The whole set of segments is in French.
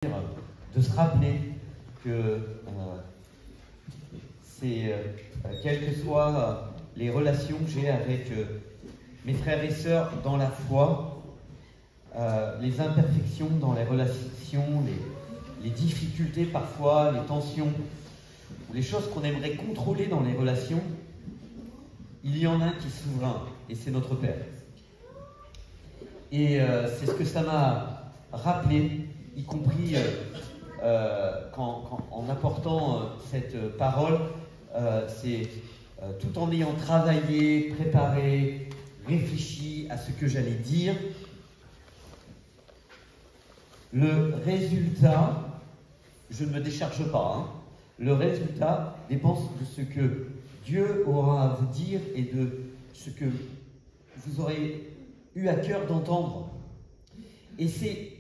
de se rappeler que quelles que soient les relations que j'ai avec mes frères et sœurs dans la foi, les imperfections dans les relations, les difficultés parfois, les tensions, ou les choses qu'on aimerait contrôler dans les relations, il y en a un qui est souverain, et c'est notre Père. Et c'est ce que ça m'a rappelé, y compris en apportant cette parole, c'est tout en ayant travaillé, préparé, réfléchi à ce que j'allais dire, le résultat, je ne me décharge pas, hein, le résultat dépend de ce que Dieu aura à vous dire et de ce que vous aurez eu à cœur d'entendre. Et c'est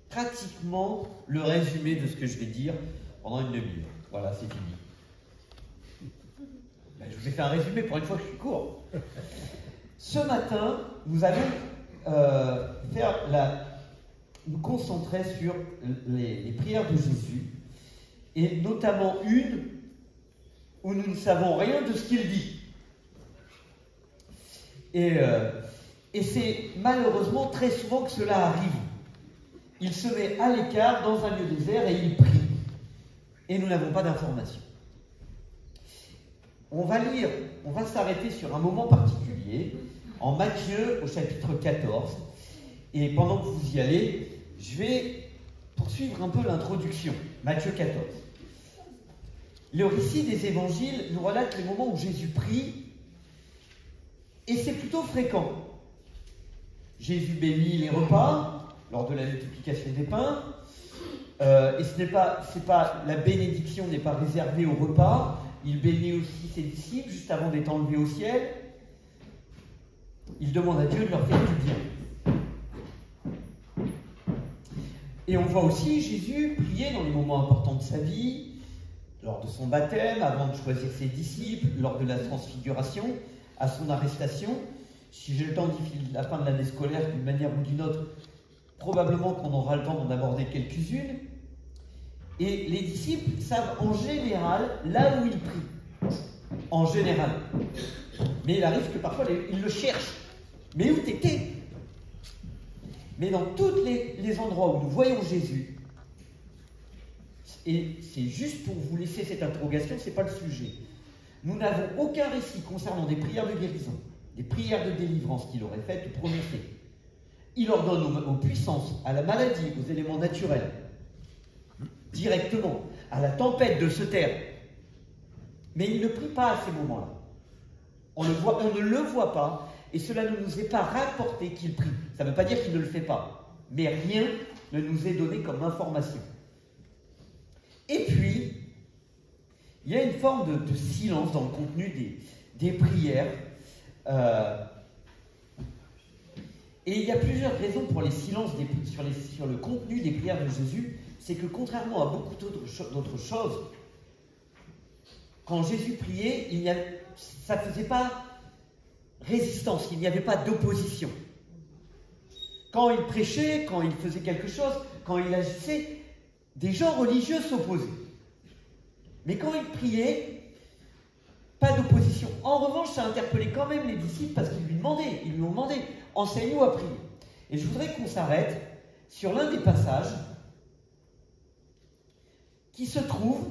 pratiquement le résumé de ce que je vais dire pendant une demi-heure. Voilà, c'est fini. Ben, je vous ai fait un résumé, pour une fois que je suis court. Ce matin, nous allons nous concentrer sur les prières de Jésus, et notamment une où nous ne savons rien de ce qu'il dit. Et c'est malheureusement très souvent que cela arrive. Il se met à l'écart dans un lieu désert et il prie. Et nous n'avons pas d'informations. On va s'arrêter sur un moment particulier, en Matthieu au chapitre 14. Et pendant que vous y allez, je vais poursuivre un peu l'introduction. Matthieu 14. Le récit des évangiles nous relate les moments où Jésus prie, et c'est plutôt fréquent. Jésus bénit les repas lors de la multiplication des pains, et la bénédiction n'est pas réservée au repas. Il bénit aussi ses disciples juste avant d'être enlevé au ciel. Il demande à Dieu de leur faire du bien. Et on voit aussi Jésus prier dans les moments importants de sa vie, lors de son baptême, avant de choisir ses disciples, lors de la transfiguration, à son arrestation. Si j'ai le temps d'ici la fin de l'année scolaire, d'une manière ou d'une autre, probablement qu'on aura le temps d'en aborder quelques-unes. Et les disciples savent en général là où ils prient. En général. Mais il arrive que parfois ils le cherchent. Mais où t'étais ? Mais dans tous les endroits où nous voyons Jésus, et c'est juste pour vous laisser cette interrogation, ce n'est pas le sujet. Nous n'avons aucun récit concernant des prières de guérison, des prières de délivrance qu'il aurait faites ou prononcées. Il ordonne aux puissances, à la maladie, aux éléments naturels, directement, à la tempête de se taire. Mais il ne prie pas à ces moments-là. On ne le voit pas, et cela ne nous est pas rapporté qu'il prie. Ça ne veut pas dire qu'il ne le fait pas, mais rien ne nous est donné comme information. Et puis, il y a une forme de silence dans le contenu des prières. Et il y a plusieurs raisons pour les silences sur le contenu des prières de Jésus. C'est que contrairement à beaucoup d'autres choses, quand Jésus priait, ça ne faisait pas résistance, il n'y avait pas d'opposition. Quand il prêchait, quand il faisait quelque chose, quand il agissait, des gens religieux s'opposaient. Mais quand il priait, pas d'opposition. En revanche, ça interpellait quand même les disciples parce qu'ils lui ont demandé, enseigne-nous à prier. Et je voudrais qu'on s'arrête sur l'un des passages qui se trouve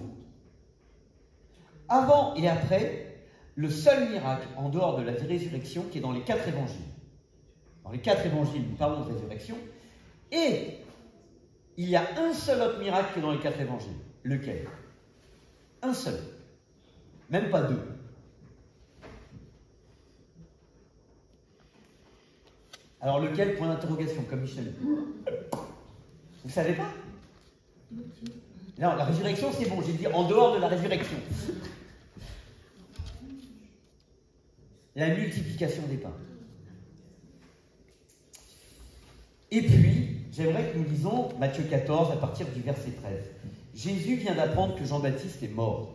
avant et après le seul miracle en dehors de la résurrection qui est dans les 4 évangiles. Dans les 4 évangiles, nous parlons de résurrection, et il y a un seul autre miracle qui est dans les 4 évangiles. Lequel ? Un seul. Même pas 2. Alors lequel ? Point d'interrogation, comme Michel. Vous savez pas ? Non, la résurrection, c'est bon, j'ai dit en dehors de la résurrection. La multiplication des pains. Et puis, j'aimerais que nous lisons Matthieu 14 à partir du verset 13. Jésus vient d'apprendre que Jean-Baptiste est mort.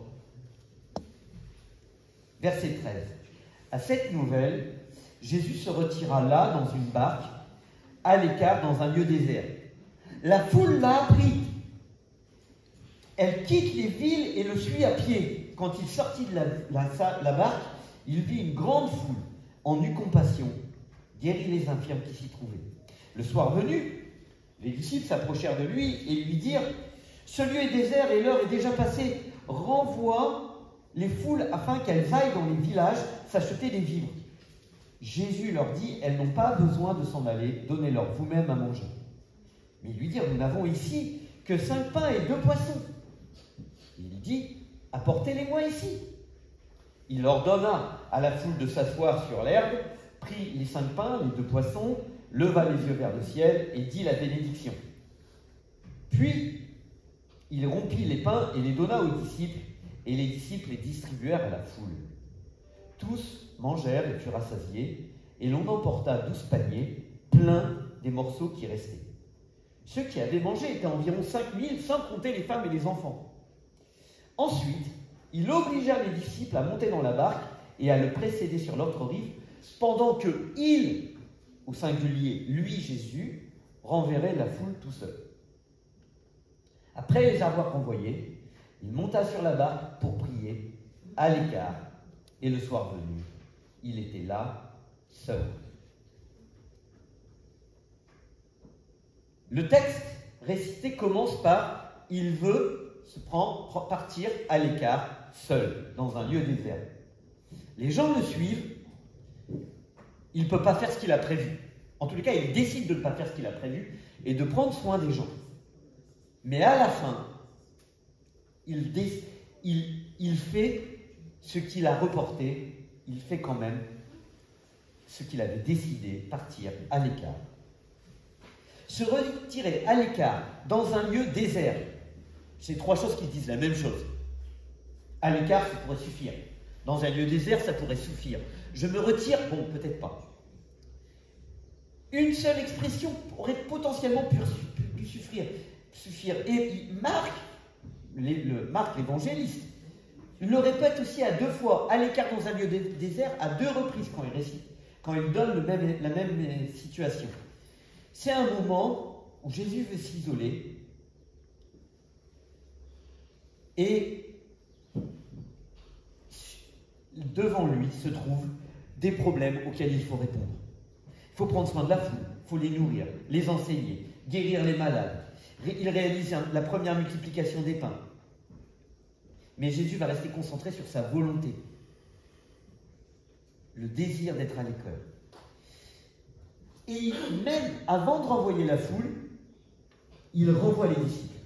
Verset 13. À cette nouvelle, Jésus se retira là, dans une barque, à l'écart, dans un lieu désert. La foule l'a appris. Elle quitte les villes et le suit à pied. Quand il sortit de la barque, il vit une grande foule, en eut compassion, guérit les infirmes qui s'y trouvaient. Le soir venu, les disciples s'approchèrent de lui et lui dirent « Ce lieu est désert et l'heure est déjà passée. Renvoie les foules afin qu'elles aillent dans les villages s'acheter des vivres. » Jésus leur dit « Elles n'ont pas besoin de s'en aller, donnez-leur vous-même à manger. » Mais ils lui dirent « Nous n'avons ici que 5 pains et 2 poissons. » Il dit « Apportez-les-moi ici. » Il ordonna à la foule de s'asseoir sur l'herbe, prit les 5 pains, les 2 poissons, leva les yeux vers le ciel et dit la bénédiction. Puis, il rompit les pains et les donna aux disciples, et les disciples les distribuèrent à la foule. Tous mangèrent et furent rassasiés, et l'on emporta 12 paniers, pleins des morceaux qui restaient. Ceux qui avaient mangé étaient environ 5000, sans compter les femmes et les enfants. Ensuite, il obligea les disciples à monter dans la barque et à le précéder sur l'autre rive, pendant que il, au singulier, lui, Jésus, renverrait la foule tout seul. Après les avoir renvoyés, il monta sur la barque pour prier, à l'écart, et le soir venu, il était là, seul. Le texte récité commence par « Il veut partir à l'écart, seul, dans un lieu désert. » Les gens le suivent, il ne peut pas faire ce qu'il a prévu. En tous les cas, il décide de ne pas faire ce qu'il a prévu et de prendre soin des gens. Mais à la fin, il fait ce qu'il a reporté, il fait quand même ce qu'il avait décidé, partir à l'écart. Se retirer à l'écart dans un lieu désert, c'est 3 choses qui disent la même chose. À l'écart, ça pourrait suffire. Dans un lieu désert, ça pourrait suffire. Je me retire, bon, peut-être pas. Une seule expression aurait potentiellement pu suffire. Et Marc, l'évangéliste, le répète aussi à 2 fois, à l'écart dans un lieu désert, à 2 reprises quand il récite, quand il donne la même situation. C'est un moment où Jésus veut s'isoler et devant lui se trouvent des problèmes auxquels il faut répondre. Il faut prendre soin de la foule, il faut les nourrir, les enseigner, guérir les malades. Il réalise la première multiplication des pains. Mais Jésus va rester concentré sur sa volonté, le désir d'être à l'école. Et même avant de renvoyer la foule, il renvoie les disciples.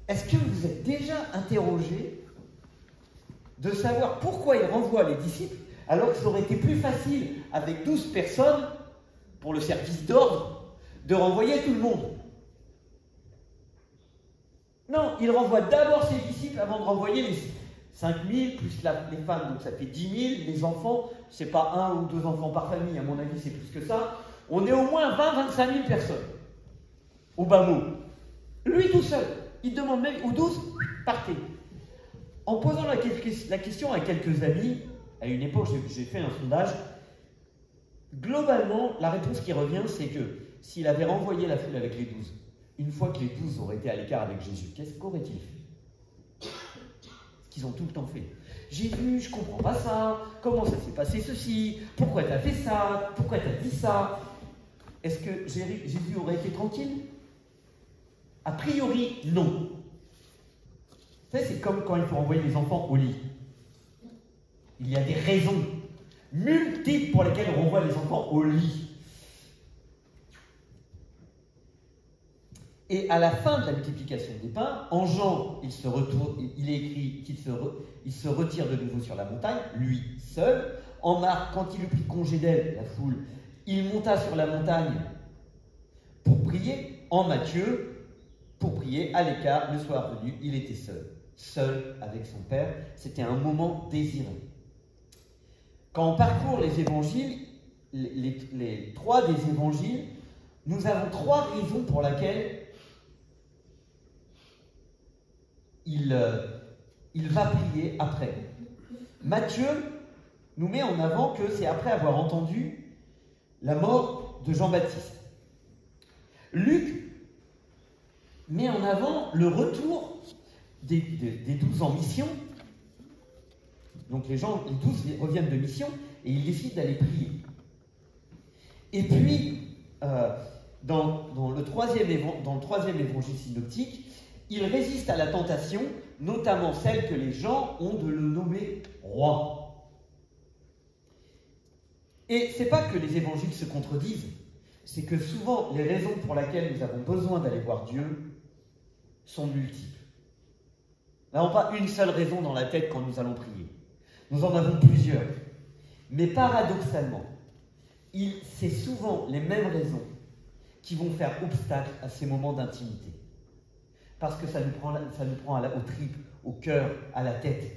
Est-ce que vous êtes déjà interrogé de savoir pourquoi il renvoie les disciples alors que ça aurait été plus facile avec 12 personnes pour le service d'ordre de renvoyer tout le monde? Non, il renvoie d'abord ses disciples avant de renvoyer les 5000 plus les femmes, donc ça fait 10 000, les enfants, c'est pas 1 ou 2 enfants par famille, à mon avis c'est plus que ça. On est au moins 20-25 000 personnes, au bas mot. Lui tout seul, il demande même aux 12, partez. En posant la question à quelques amis, à une époque j'ai fait un sondage, globalement la réponse qui revient c'est que s'il avait renvoyé la foule avec les 12, une fois que les 12 auraient été à l'écart avec Jésus, qu'aurait-il fait? Ce qu'ils ont tout le temps fait. Jésus, je comprends pas ça, comment ça s'est passé ceci, pourquoi tu as fait ça, pourquoi tu as dit ça? Est-ce que Jésus aurait été tranquille? A priori, non. Vous savez, c'est comme quand il faut envoyer les enfants au lit. Il y a des raisons multiples pour lesquelles on renvoie les enfants au lit. Et à la fin de la multiplication des pains, en Jean, il est écrit qu'il se retire de nouveau sur la montagne, lui seul. En Marc, quand il eut pris congé d'elle, la foule, il monta sur la montagne pour prier. En Matthieu, pour prier à l'écart, le soir venu, il était seul avec son Père. C'était un moment désiré. Quand on parcourt les évangiles, les 3 des évangiles, nous avons 3 raisons pour lesquelles il va prier après. Matthieu nous met en avant que c'est après avoir entendu la mort de Jean-Baptiste. Luc met en avant le retour des 12 en mission. Donc les 12 reviennent de mission et ils décident d'aller prier. Et puis, dans le troisième évangile synoptique, il résiste à la tentation, notamment celle que les gens ont de le nommer roi. Et c'est pas que les évangiles se contredisent, c'est que souvent les raisons pour lesquelles nous avons besoin d'aller voir Dieu sont multiples. Nous n'avons pas une seule raison dans la tête quand nous allons prier. Nous en avons plusieurs. Mais paradoxalement, c'est souvent les mêmes raisons qui vont faire obstacle à ces moments d'intimité. Parce que ça nous prend au tripes, au cœur, à la tête.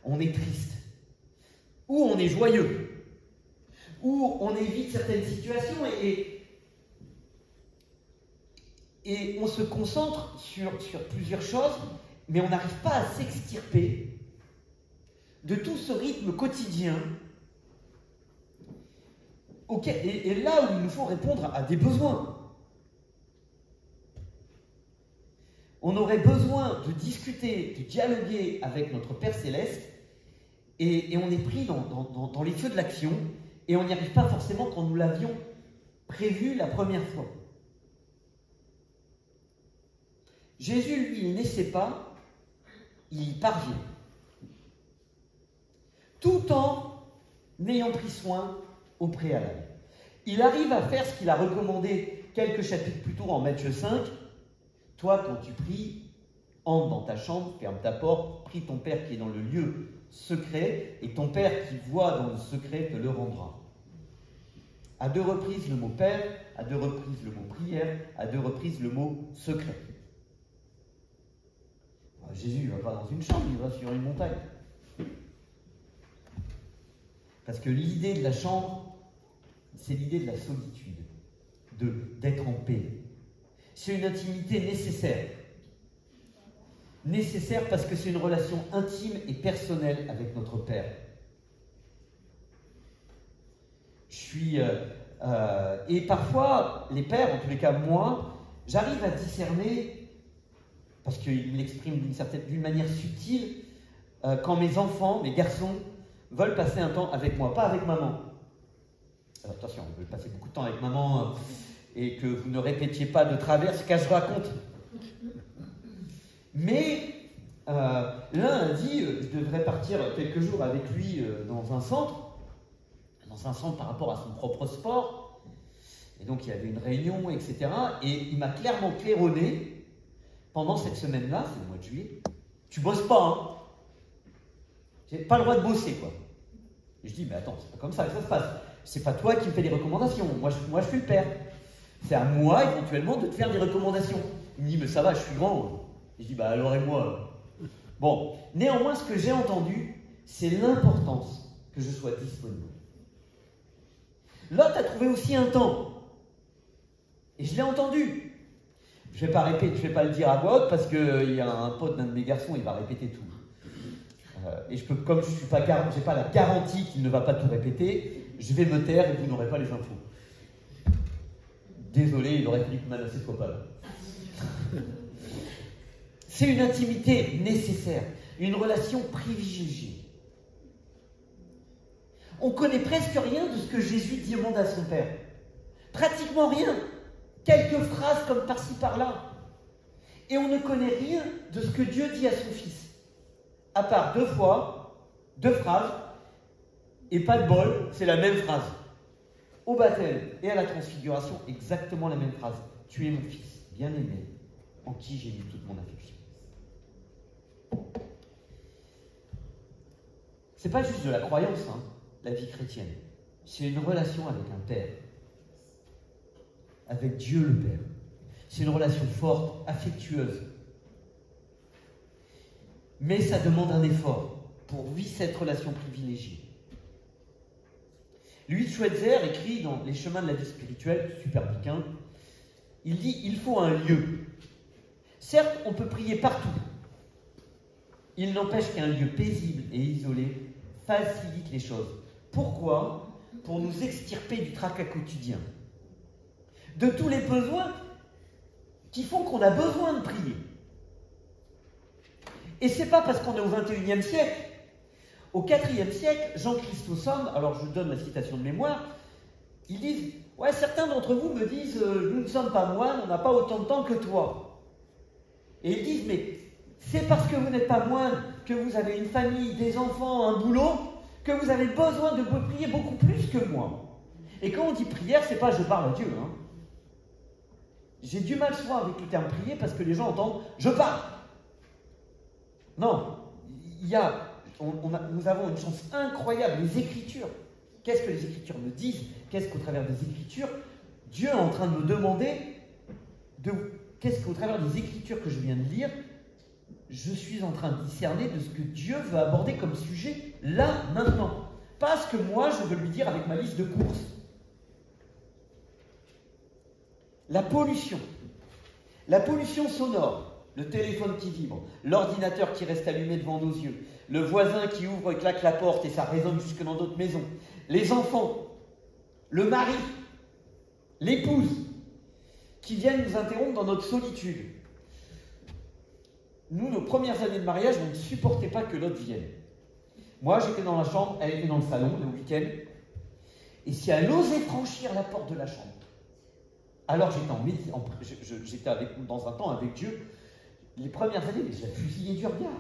On est triste. Ou on est joyeux. Ou on évite certaines situations et on se concentre sur plusieurs choses, mais on n'arrive pas à s'extirper de tout ce rythme quotidien et là où il nous faut répondre à des besoins. On aurait besoin de discuter, de dialoguer avec notre Père Céleste, et on est pris dans les feux de l'action, et on n'y arrive pas forcément quand nous l'avions prévu la première fois. Jésus, lui, il n'essaie pas, il y parvient. Tout en ayant pris soin au préalable. Il arrive à faire ce qu'il a recommandé quelques chapitres plus tôt en Matthieu 5. Toi, quand tu pries, entre dans ta chambre, ferme ta porte, prie ton Père qui est dans le lieu secret, et ton Père qui voit dans le secret te le rendra. À 2 reprises le mot Père, à 2 reprises le mot prière, à 2 reprises le mot secret. Jésus ne va pas dans une chambre, il va sur une montagne. Parce que l'idée de la chambre, c'est l'idée de la solitude, d'être en paix. C'est une intimité nécessaire. Nécessaire parce que c'est une relation intime et personnelle avec notre Père. Et parfois, les pères, en tous les cas moi, j'arrive à discerner, parce qu'ils me l'expriment d'une manière subtile, quand mes enfants, mes garçons, veulent passer un temps avec moi, pas avec maman. Alors, attention, ils veulent passer beaucoup de temps avec maman et que vous ne répétiez pas de travers ce que je raconte. Mais l'un a dit, je devrais partir quelques jours avec lui dans un centre par rapport à son propre sport. Et donc il y avait une réunion, etc. Et il m'a clairement claironné pendant cette semaine-là, c'est le mois de juillet. Tu bosses pas, hein. J'ai pas le droit de bosser, quoi. Et je dis, mais attends, c'est pas comme ça que ça se passe. C'est pas toi qui me fais des recommandations. Moi, je suis le père. C'est à moi, éventuellement, de te faire des recommandations. Il me dit, mais ça va, je suis grand. Et je dis, bah alors et moi. Bon, néanmoins, ce que j'ai entendu, c'est l'importance que je sois disponible. Lot a trouvé aussi un temps. Et je l'ai entendu. Je vais pas le dire à voix haute parce qu'il y a un pote d'un de mes garçons, il va répéter tout. Et comme je n'ai pas la garantie qu'il ne va pas tout répéter, je vais me taire et vous n'aurez pas les infos. Désolé, il aurait fallu que Manassé soit pas là. C'est une intimité nécessaire, une relation privilégiée. On connaît presque rien de ce que Jésus demande à son Père. Pratiquement rien. Quelques phrases comme par-ci par-là. Et on ne connaît rien de ce que Dieu dit à son Fils. À part 2 phrases, et pas de bol, c'est la même phrase. Au baptême et à la transfiguration, exactement la même phrase. Tu es mon Fils, bien-aimé, en qui j'ai mis toute mon affection. C'est pas juste de la croyance, hein, la vie chrétienne. C'est une relation avec un Père. Avec Dieu le Père. C'est une relation forte, affectueuse. Mais ça demande un effort pour vivre cette relation privilégiée. Louis Schweitzer écrit dans Les chemins de la vie spirituelle, super bouquin, il dit « Il faut un lieu. Certes, on peut prier partout. Il n'empêche qu'un lieu paisible et isolé facilite les choses. Pourquoi ? Pour nous extirper du tracas quotidien. De tous les besoins qui font qu'on a besoin de prier. Et c'est pas parce qu'on est au XXIe siècle. Au IVe siècle, Jean Chrysostome, alors je donne la citation de mémoire, ils disent « Ouais, certains d'entre vous me disent nous ne sommes pas moines, on n'a pas autant de temps que toi. » Et ils disent « Mais c'est parce que vous n'êtes pas moine, que vous avez une famille, des enfants, un boulot, que vous avez besoin de prier beaucoup plus que moi. » Et quand on dit prière, c'est pas « je parle à Dieu ». Hein. J'ai du mal souvent avec le terme prier parce que les gens entendent « je parle ». Non, nous avons une chance incroyable, les Écritures. Qu'est-ce que les Écritures me disent? Qu'est-ce qu'au travers des Écritures, Dieu est en train de me demander qu'est-ce qu'au travers des Écritures que je viens de lire, je suis en train de discerner de ce que Dieu veut aborder comme sujet, là, maintenant. Pas ce que moi, je veux lui dire avec ma liste de courses. La pollution sonore, le téléphone qui vibre, l'ordinateur qui reste allumé devant nos yeux, le voisin qui ouvre et claque la porte et ça résonne jusque dans d'autres maisons, les enfants, le mari, l'épouse, qui viennent nous interrompre dans notre solitude. Nous, nos premières années de mariage, on ne supportait pas que l'autre vienne. Moi, j'étais dans la chambre, elle était dans le salon, le week-end, et si elle osait franchir la porte de la chambre, alors j'étais dans un temps avec Dieu, les premières années, je la fusillais du regard.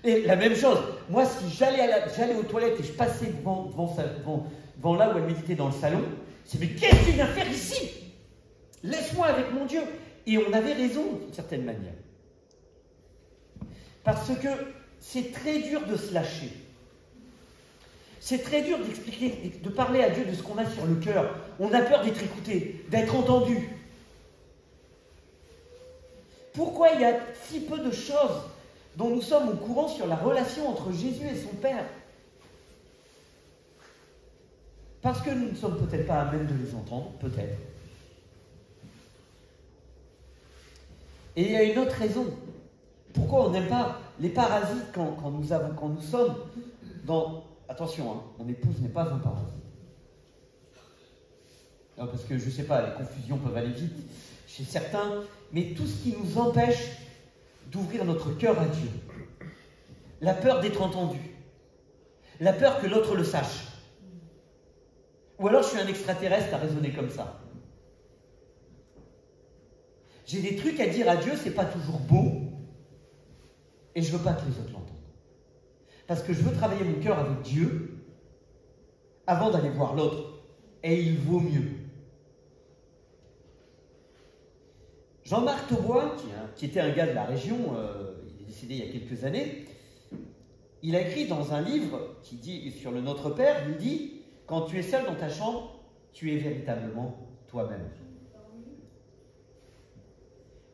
Et la même chose, moi, si j'allais aux toilettes et je passais devant là où elle méditait dans le salon, c'est mais qu'est-ce que tu viens faire ici? Laisse-moi avec mon Dieu. Et on avait raison, d'une certaine manière. Parce que c'est très dur de se lâcher. C'est très dur d'expliquer, de parler à Dieu de ce qu'on a sur le cœur. On a peur d'être écouté, d'être entendu. Pourquoi il y a si peu de choses dont nous sommes au courant sur la relation entre Jésus et son Père? Parce que nous ne sommes peut-être pas à même de les entendre, peut-être. Et il y a une autre raison. Pourquoi on n'aime pas les parasites quand nous sommes dans... Attention, hein, mon épouse n'est pas un parasite. Non, parce que, je ne sais pas, les confusions peuvent aller vite chez certains, mais tout ce qui nous empêche d'ouvrir notre cœur à Dieu. La peur d'être entendu. La peur que l'autre le sache. Ou alors je suis un extraterrestre à raisonner comme ça. J'ai des trucs à dire à Dieu, c'est pas toujours beau, et je veux pas que les autres l'entendent. Parce que je veux travailler mon cœur avec Dieu avant d'aller voir l'autre. Et il vaut mieux. Jean-Marc Taubois, qui était un gars de la région, il est décédé il y a quelques années, il a écrit dans un livre qui dit sur le Notre Père, il dit « Quand tu es seul dans ta chambre, tu es véritablement toi-même.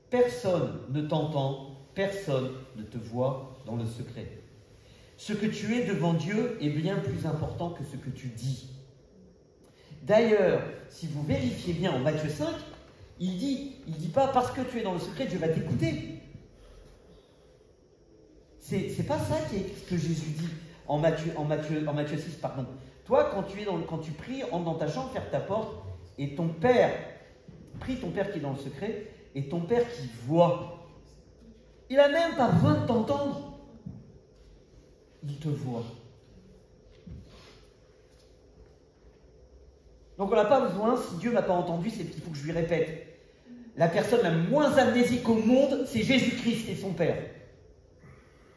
Personne ne t'entend, personne ne te voit dans le secret. Ce que tu es devant Dieu est bien plus important que ce que tu dis. D'ailleurs, si vous vérifiez bien en Matthieu 5, il dit pas parce que tu es dans le secret, Dieu va t'écouter. C'est pas ça ce que Jésus dit en Matthieu 6, pardon. Toi, quand tu pries, entre dans ta chambre, ferme ta porte, et ton Père, prie ton Père qui est dans le secret, et ton Père qui voit. Il n'a même pas besoin de t'entendre. Il te voit. Donc on n'a pas besoin, si Dieu ne m'a pas entendu, c'est qu'il faut que je lui répète. La personne la moins amnésique au monde, c'est Jésus-Christ et son Père.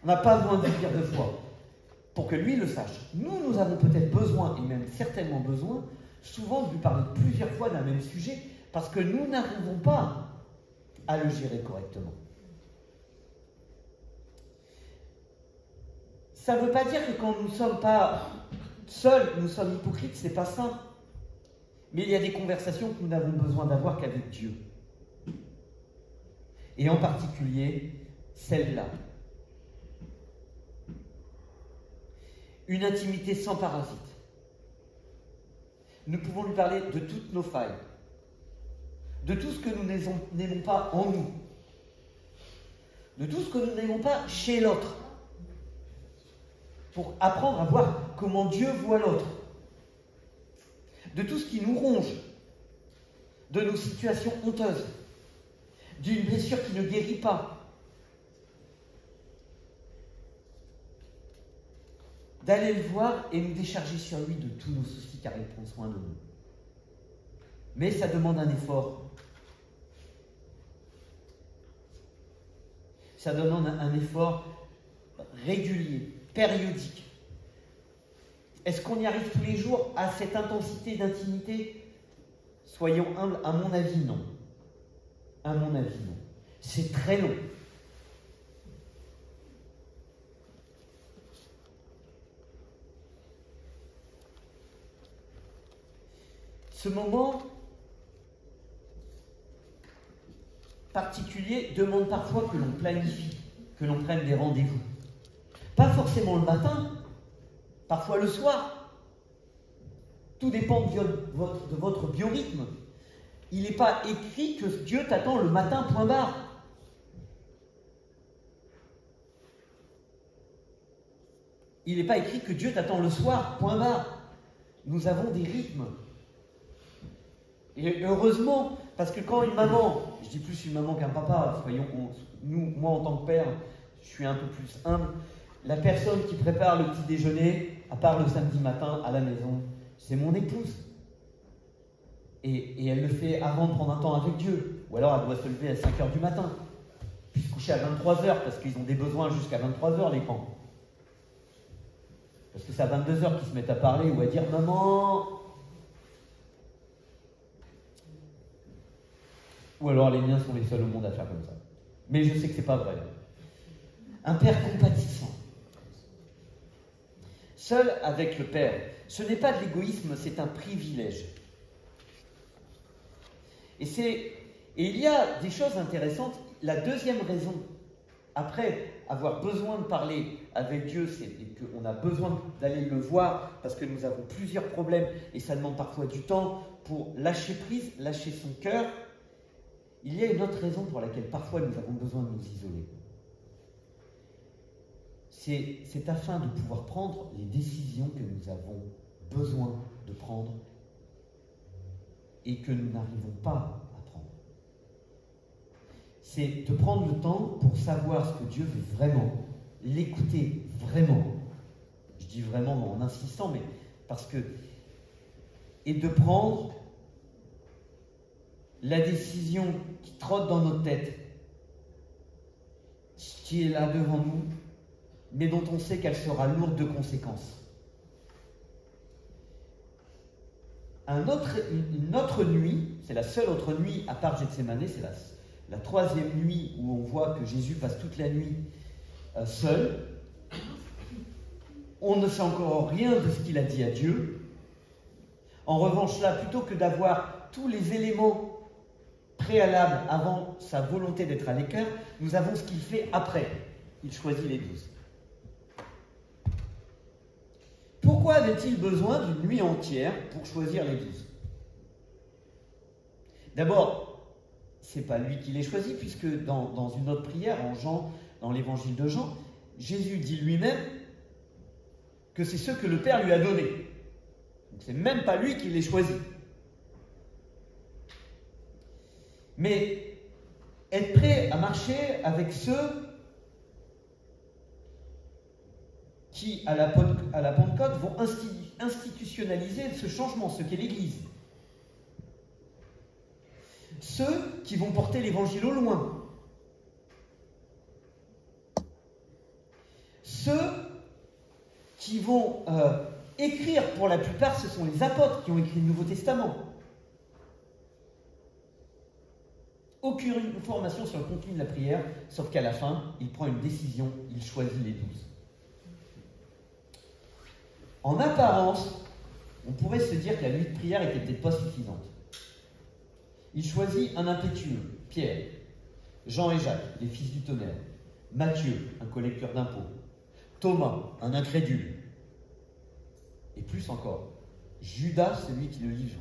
On n'a pas besoin de lui dire 2 fois, pour que lui le sache. Nous avons peut-être besoin, et même certainement besoin, souvent de lui parler plusieurs fois d'un même sujet, parce que nous n'arrivons pas à le gérer correctement. Ça ne veut pas dire que quand nous ne sommes pas seuls, nous sommes hypocrites, c'est pas ça. Mais il y a des conversations que nous n'avons besoin d'avoir qu'avec Dieu. Et en particulier, celle-là. Une intimité sans parasite. Nous pouvons lui parler de toutes nos failles, de tout ce que nous n'aimons pas en nous, de tout ce que nous n'aimons pas chez l'autre, pour apprendre à voir comment Dieu voit l'autre, de tout ce qui nous ronge, de nos situations honteuses, d'une blessure qui ne guérit pas. D'aller le voir et nous décharger sur lui de tous nos soucis car il prend soin de nous. Mais ça demande un effort. Ça demande un effort régulier, périodique. Est-ce qu'on y arrive tous les jours à cette intensité d'intimité? Soyons humbles, à mon avis, non. À mon avis, non. C'est très long. Ce moment particulier demande parfois que l'on planifie, que l'on prenne des rendez-vous. Pas forcément le matin, parfois le soir. Tout dépend de votre biorhythme. Il n'est pas écrit que Dieu t'attend le matin, point barre. Il n'est pas écrit que Dieu t'attend le soir, point barre. Nous avons des rythmes. Et heureusement, parce que quand une maman, je dis plus une maman qu'un papa, moi en tant que père, je suis un peu plus humble, la personne qui prépare le petit déjeuner, à part le samedi matin à la maison, c'est mon épouse. Et elle le fait avant de prendre un temps avec Dieu. Ou alors elle doit se lever à 5 h du matin, puis se coucher à 23 h, parce qu'ils ont des besoins jusqu'à 23 h, les grands. Parce que c'est à 22 h qu'ils se mettent à parler ou à dire « Maman !» Ou alors les miens sont les seuls au monde à faire comme ça. Mais je sais que c'est pas vrai. Un père compatissant. Seul avec le Père. Ce n'est pas de l'égoïsme, c'est un privilège. Et il y a des choses intéressantes. La deuxième raison, après avoir besoin de parler avec Dieu, c'est qu'on a besoin d'aller le voir parce que nous avons plusieurs problèmes et ça demande parfois du temps pour lâcher prise, lâcher son cœur. Il y a une autre raison pour laquelle parfois nous avons besoin de nous isoler. C'est afin de pouvoir prendre les décisions que nous avons besoin de prendre et que nous n'arrivons pas à prendre. C'est de prendre le temps pour savoir ce que Dieu veut vraiment, l'écouter vraiment. Je dis vraiment en insistant, mais parce que... Et de prendre la décision qui trotte dans notre tête, qui est là devant nous, mais dont on sait qu'elle sera lourde de conséquences. Une autre nuit, c'est la seule autre nuit à part Gethsémanée, c'est la troisième nuit où on voit que Jésus passe toute la nuit seul. On ne sait encore rien de ce qu'il a dit à Dieu. En revanche, là, plutôt que d'avoir tous les éléments préalables avant sa volonté d'être à l'écart, nous avons ce qu'il fait après. Il choisit les 12. Pourquoi avait-il besoin d'une nuit entière pour choisir les 12? D'abord, ce n'est pas lui qui les choisit, puisque dans une autre prière, dans l'évangile de Jean, Jésus dit lui-même que c'est ceux que le Père lui a donnés. Donc c'est même pas lui qui les choisit. Mais être prêt à marcher avec ceux qui, à la Pentecôte, vont institutionnaliser ce changement, ce qu'est l'Église. Ceux qui vont porter l'Évangile au loin. Ceux qui vont écrire, pour la plupart, ce sont les apôtres qui ont écrit le Nouveau Testament. Aucune information sur le contenu de la prière, sauf qu'à la fin, il prend une décision, il choisit les 12. En apparence, on pourrait se dire que la nuit de prière n'était peut-être pas suffisante. Il choisit un impétueux, Pierre, Jean et Jacques, les fils du tonnerre, Matthieu, un collecteur d'impôts, Thomas, un incrédule, et plus encore, Judas, celui qui le livre.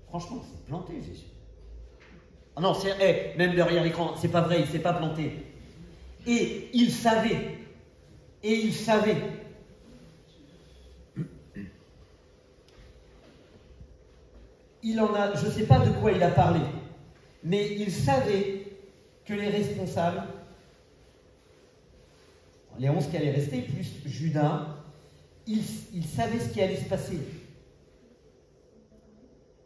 Franchement, c'est planté, Jésus. Ah non, même derrière l'écran, c'est pas vrai, il ne s'est pas planté. Et il savait. Il en a, je ne sais pas de quoi il a parlé, Mais il savait que les responsables, les 11 qui allaient rester, plus Judas, il savait ce qui allait se passer.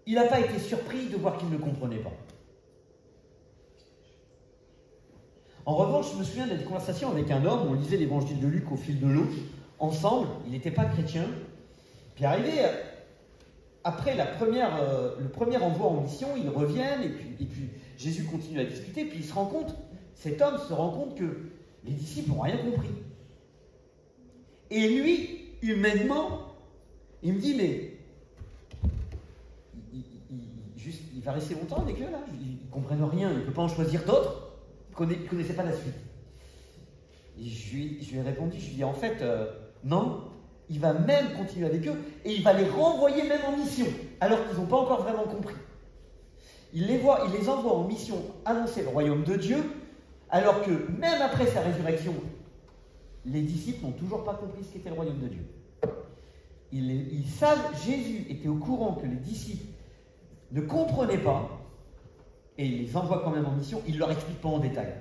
Il n'a pas été surpris de voir qu'il ne comprenait pas. En revanche, je me souviens d'une conversation avec un homme, on lisait l'évangile de Luc au fil de l'eau, ensemble, il n'était pas chrétien, puis arrivé, après le premier envoi en mission, ils reviennent, et puis Jésus continue à discuter, puis cet homme se rend compte que les disciples n'ont rien compris. Et lui, humainement, il me dit, mais il va rester longtemps avec eux là, ils ne comprennent rien, il ne peut pas en choisir d'autres. Il ne connaissait pas la suite. Et je lui ai répondu, je lui ai dit en fait, non, il va même continuer avec eux et il va les renvoyer même en mission, alors qu'ils n'ont pas encore vraiment compris. Il les envoie en mission annoncer le royaume de Dieu, alors que même après sa résurrection, les disciples n'ont toujours pas compris ce qu'était le royaume de Dieu. Ils savent, Jésus était au courant que les disciples ne comprenaient pas, et il les envoie quand même en mission, il ne leur explique pas en détail.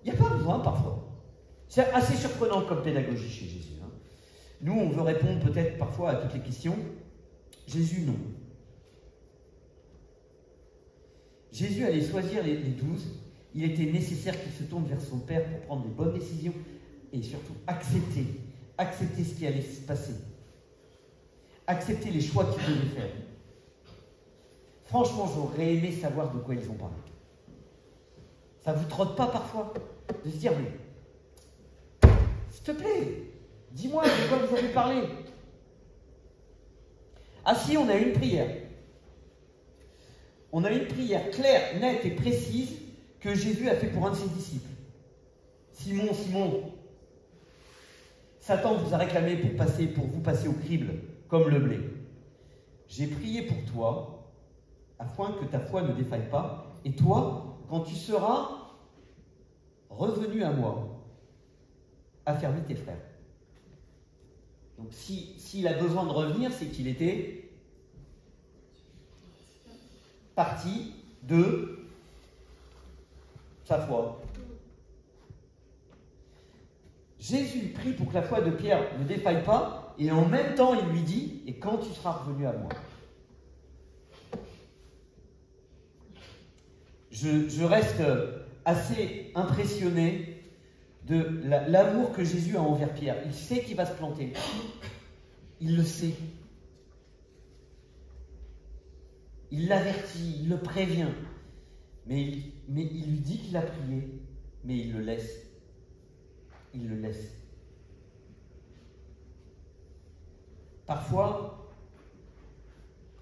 Il n'y a pas besoin parfois. C'est assez surprenant comme pédagogie chez Jésus. Hein. Nous, on veut répondre peut-être parfois à toutes les questions. Jésus, non. Jésus allait choisir les 12. Il était nécessaire qu'il se tourne vers son Père pour prendre les bonnes décisions et surtout accepter ce qui allait se passer. Accepter les choix qu'il devait faire. Franchement, j'aurais aimé savoir de quoi ils ont parlé. Ça ne vous trotte pas parfois de se dire, mais s'il te plaît, dis-moi de quoi vous avez parlé. Ah si, on a une prière. On a une prière claire, nette et précise que Jésus a fait pour un de ses disciples. Simon, Simon, Satan vous a réclamé pour vous passer au crible comme le blé. J'ai prié pour toi, afin que ta foi ne défaille pas, et toi, quand tu seras revenu à moi, affermis tes frères. Donc s'il a besoin de revenir, c'est qu'il était parti de sa foi. Jésus prie pour que la foi de Pierre ne défaille pas, et en même temps il lui dit, et quand tu seras revenu à moi. Je reste assez impressionné de l'amour que Jésus a envers Pierre. Il sait qu'il va se planter. Il le sait. Il l'avertit, il le prévient. Mais il lui dit qu'il a prié, mais il le laisse. Il le laisse. Parfois,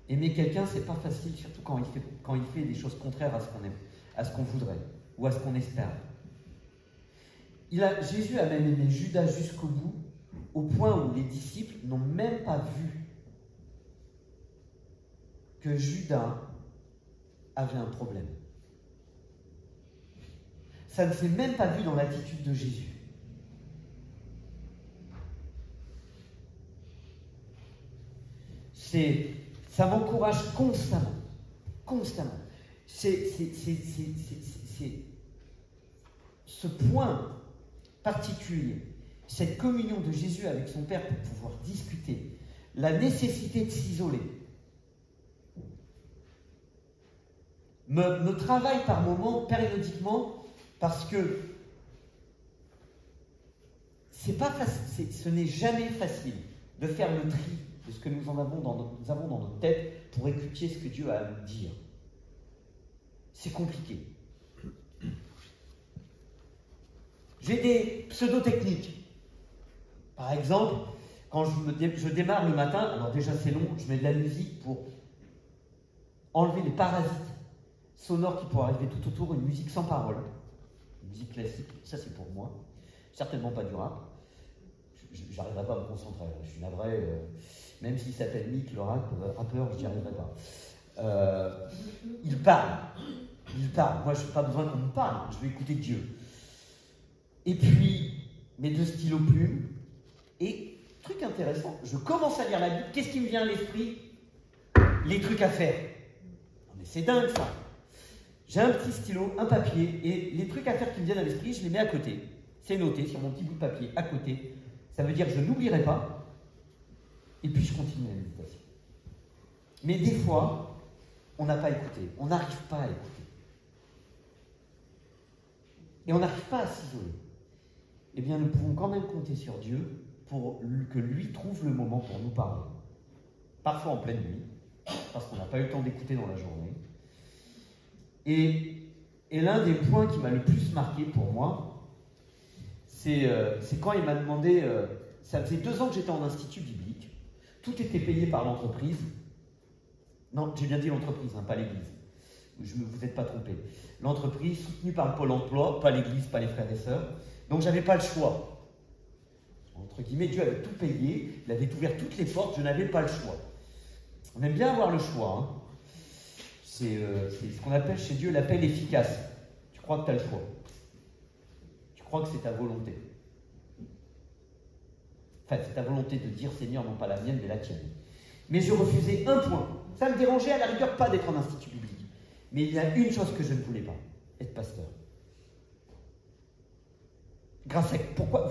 aimer quelqu'un, c'est pas facile, surtout quand il fait des choses contraires à ce qu'on aime, à ce qu'on voudrait, ou à ce qu'on espère. Jésus a même aimé Judas jusqu'au bout, au point où les disciples n'ont même pas vu que Judas avait un problème. Ça ne s'est même pas vu dans l'attitude de Jésus. Ça m'encourage constamment. Constamment. C'est ce point particulier, cette communion de Jésus avec son Père pour pouvoir discuter, la nécessité de s'isoler, me travaille par moments, périodiquement, parce que ce n'est jamais facile de faire le tri de ce que nous avons dans notre tête pour écouter ce que Dieu a à nous dire. C'est compliqué. J'ai des pseudo-techniques. Par exemple, quand je démarre le matin, alors déjà c'est long, je mets de la musique pour enlever les parasites sonores qui pourraient arriver tout autour, une musique sans parole, une musique classique, ça c'est pour moi, certainement pas du rap. J'arriverai pas à me concentrer, je suis navré, même s'il s'appelle Mick, le rappeur, je n'y arriverai pas. Il parle, moi je n'ai pas besoin qu'on me parle, je vais écouter Dieu. Et puis, mes 2 stylos plumes, et truc intéressant, je commence à lire la Bible, qu'est-ce qui me vient à l'esprit? Les trucs à faire. Mais c'est dingue ça. J'ai un petit stylo, un papier, et les trucs à faire qui me viennent à l'esprit, je les mets à côté. C'est noté sur mon petit bout de papier, à côté. Ça veut dire que je n'oublierai pas, et puis je continue la méditation. Mais des fois, on n'a pas écouté, on n'arrive pas à écouter. Et on n'arrive pas à s'isoler. Eh bien, nous pouvons quand même compter sur Dieu pour que lui trouve le moment pour nous parler. Parfois en pleine nuit, parce qu'on n'a pas eu le temps d'écouter dans la journée. Et l'un des points qui m'a le plus marqué pour moi, c'est quand il m'a demandé, ça faisait 2 ans que j'étais en institut biblique, tout était payé par l'entreprise. Non, j'ai bien dit l'entreprise, hein, pas l'église. Vous n'êtes pas trompé. L'entreprise soutenue par le Pôle emploi, pas l'église, pas les frères et sœurs. Donc j'avais pas le choix. Entre guillemets, Dieu avait tout payé, il avait ouvert toutes les portes, je n'avais pas le choix. On aime bien avoir le choix. Hein. C'est ce qu'on appelle chez Dieu l'appel efficace. Tu crois que tu as le choix. Tu crois que c'est ta volonté. Enfin, c'est ta volonté de dire Seigneur, non pas la mienne, mais la tienne. Mais je refusais un point. Ça me dérangeait à la rigueur pas d'être en institut biblique. Mais il y a une chose que je ne voulais pas, être pasteur. Grâce à pourquoi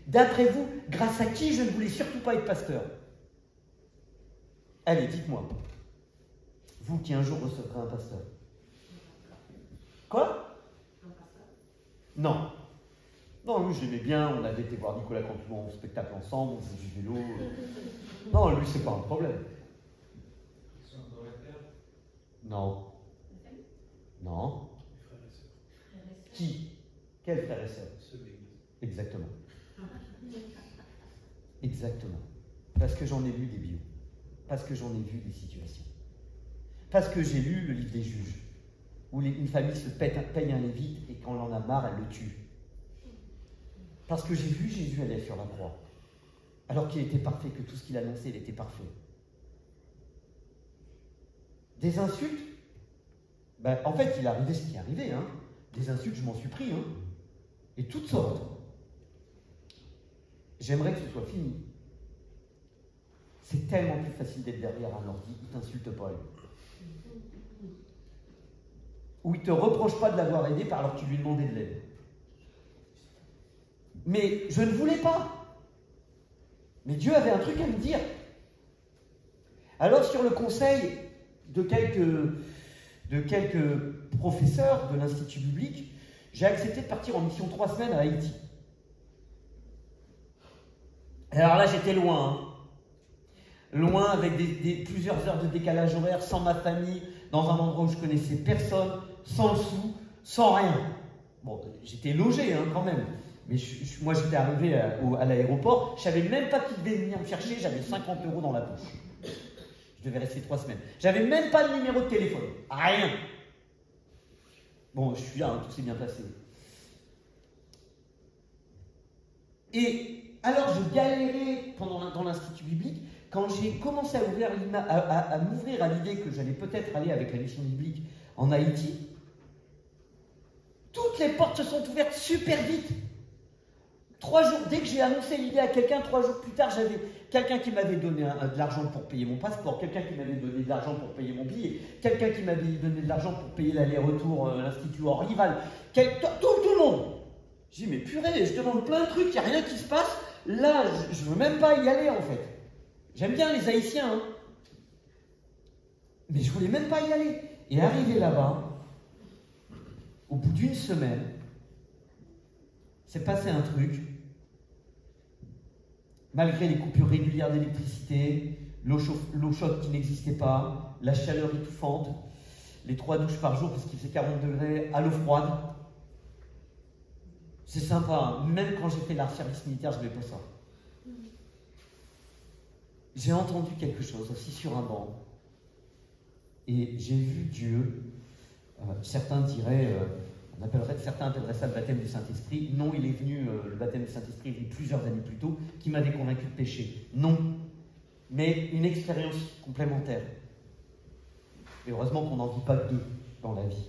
d'après vous, grâce à qui je ne voulais surtout pas être pasteur? Allez, dites-moi. Vous qui un jour recevrez un pasteur. Quoi? Non. Non, lui, je l'aimais bien. On avait été voir Nicolas Cantoulon au spectacle ensemble, on faisait du vélo. Non, lui, c'est pas un problème. Non. Non. Qui? Quel frère et sœur? Exactement. Exactement. Parce que j'en ai lu des bios. Parce que j'en ai vu des situations. Parce que j'ai lu le livre des juges, où une famille se paye un lévite et quand elle en a marre, elle le tue. Parce que j'ai vu Jésus aller sur la croix, alors qu'il était parfait, que tout ce qu'il annonçait, il était parfait. Des insultes, ben, en fait, il arrivait ce qui est arrivé. Hein. Des insultes, je m'en suis pris. Hein. Et toutes sortes. J'aimerais que ce soit fini. C'est tellement plus facile d'être derrière un ordi, il ne t'insulte pas. Ou il ne te reproche pas de l'avoir aidé alors que tu lui demandais de l'aide. Mais je ne voulais pas. Mais Dieu avait un truc à me dire. Alors sur le conseil de quelques professeurs de l'Institut biblique, j'ai accepté de partir en mission 3 semaines à Haïti. Alors là, j'étais loin. Hein. Loin, avec plusieurs heures de décalage horaire, sans ma famille, dans un endroit où je connaissais personne, sans le sou, sans rien. Bon, j'étais logé hein, quand même. Mais moi, j'étais arrivé à l'aéroport, je ne savais même pas qui devait venir me chercher, j'avais 50 € dans la poche. Je devais rester 3 semaines. J'avais même pas de numéro de téléphone. Rien. Bon, je suis là, hein, tout s'est bien passé. Et alors, je galérais dans l'Institut biblique. Quand j'ai commencé à m'ouvrir à l'idée que j'allais peut-être aller avec la mission biblique en Haïti, toutes les portes se sont ouvertes super vite. 3 jours, dès que j'ai annoncé l'idée à quelqu'un, 3 jours plus tard, j'avais quelqu'un qui m'avait donné de l'argent pour payer mon passeport, quelqu'un qui m'avait donné de l'argent pour payer mon billet, quelqu'un qui m'avait donné de l'argent pour payer l'aller-retour à l'Institut Henrival, tout le monde. J'ai dit, mais purée, je demande plein de trucs, il n'y a rien qui se passe. Là, je ne veux même pas y aller, en fait. J'aime bien les Haïtiens, hein. Mais je ne voulais même pas y aller. Et arrivé là-bas, au bout d'1 semaine, s'est passé un truc. Malgré les coupures régulières d'électricité, l'eau chaude qui n'existait pas, la chaleur étouffante, les 3 douches par jour parce qu'il faisait 40 degrés, à l'eau froide. C'est sympa, hein. Même quand j'ai fait le service militaire, je n'avais pas ça. J'ai entendu quelque chose assis sur un banc et j'ai vu Dieu. Certains diraient, certains appelleraient ça le baptême du Saint-Esprit. Non, il est venu, le baptême du Saint-Esprit est venu plusieurs années plus tôt, qui m'avait convaincu de péché. Non, mais une expérience complémentaire. Et heureusement qu'on n'en vit pas 2 dans la vie.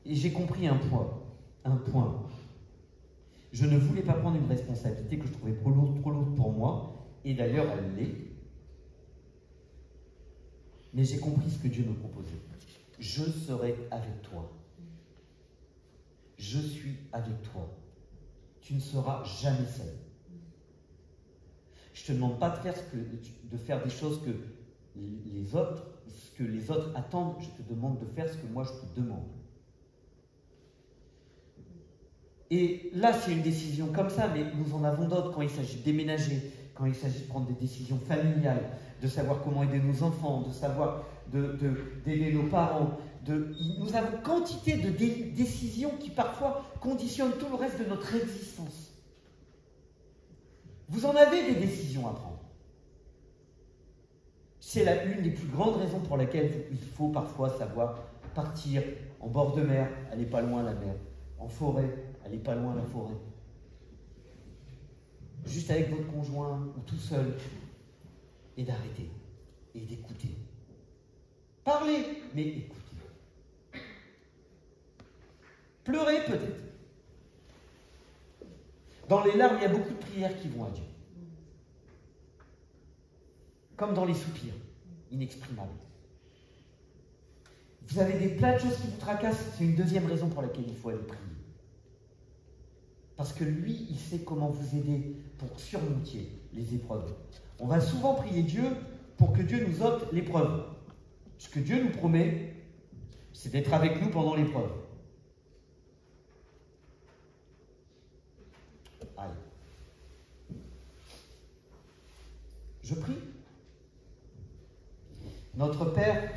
Et j'ai compris un point. Je ne voulais pas prendre une responsabilité que je trouvais trop lourde pour moi, et d'ailleurs elle l'est. Mais j'ai compris ce que Dieu me proposait. je serai avec toi. Je suis avec toi. Tu ne seras jamais seul. Je ne te demande pas de faire des choses que les autres attendent. Je te demande de faire ce que moi je te demande. Et là, c'est une décision comme ça, mais nous en avons d'autres quand il s'agit de déménager, quand il s'agit de prendre des décisions familiales, de savoir comment aider nos enfants, de savoir d'aider nos parents. Nous avons quantité de décisions qui parfois conditionnent tout le reste de notre existence. Vous en avez des décisions à prendre. C'est une des plus grandes raisons pour laquelle il faut parfois savoir partir en bord de mer, aller pas loin la mer, en forêt, aller pas loin la forêt. Juste avec votre conjoint ou tout seul, et d'arrêter, et d'écouter. Parlez, mais écoutez. Pleurez peut-être. Dans les larmes, il y a beaucoup de prières qui vont à Dieu. Comme dans les soupirs, inexprimables. Vous avez des tas de choses qui vous tracassent, c'est une deuxième raison pour laquelle il faut aller prier. Parce que lui, il sait comment vous aider pour surmonter les épreuves. On va souvent prier Dieu pour que Dieu nous ôte l'épreuve. Ce que Dieu nous promet, c'est d'être avec nous pendant l'épreuve. Allez. Je prie. Notre Père,